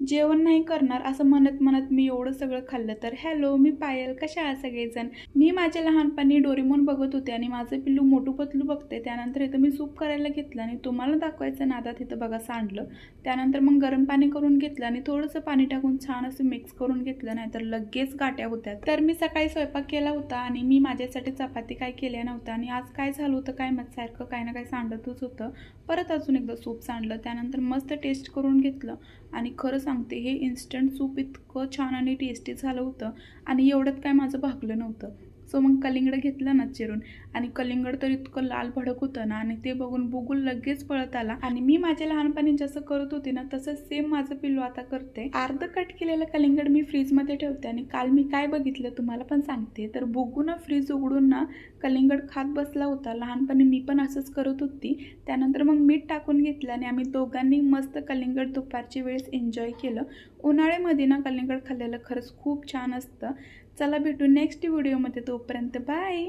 जेवण नाही करणार असं म्हणत म्हणत मी एवढं सगळं खाल्लं. तर हॅलो, मी पायल, कशा आहात सगळेजण. मी माझ्या लहानपणी डोरेमोन बघत होते आणि माझं पिल्लू मोटू पतलू बघते. त्यानंतर इथं मी सूप करायला घेतलं आणि तुम्हाला दाखवायचं नादात इथं बघा सांडलं. त्यानंतर मग गरम पाणी करून घेतलं आणि थोडंसं पाणी टाकून छान असं मिक्स करून घेतलं, नाही तर लगेच गाठ्या होत्या. तर मी सकाळी स्वयंपाक केला होता आणि मी माझ्यासाठी चपाती काय केल्या नव्हत्या आणि आज काय झालं होतं काय माहित, सारखं काय ना काय सांडतच होतं. परत अजून एकदा सूप सांडलं. त्यानंतर मस्त टेस्ट करून घेतलं आणि खरं सांगते हे इन्स्टंट सूप इतकं छान आणि टेस्टी झालं होतं आणि एवढ्यात काय माझं भागलं नव्हतं. सो मग कलिंगड घेतलं ना चिरून आणि कलिंगड तर इतकं लाल भडक होतं ना आणि ते बघून बुगुल लगेच पळत आला आणि मी माझ्या लहानपणी जसं करत होते ना तसं सेम माझं पिल्लू आता करते. अर्ध कट केलेलं कलिंगड मी फ्रीजमध्ये ठेवते आणि काल मी काय बघितलं तुम्हाला पण सांगते. तर बुगू ना फ्रीज उघडून ना कलिंगड खात बसला होता. लहानपणी मी पण असंच करत होती. त्यानंतर मग मीठ टाकून घेतलं आणि आम्ही दोघांनी मस्त कलिंगड दुपारच्या वेळेस एन्जॉय केलं. उन्हाळ्यामध्ये ना कलिंगड खाल्लेलं खरंच खूप छान असतं. चला भेटू नेक्स्ट व्हिडिओमध्ये, तोपर्यंत बाय.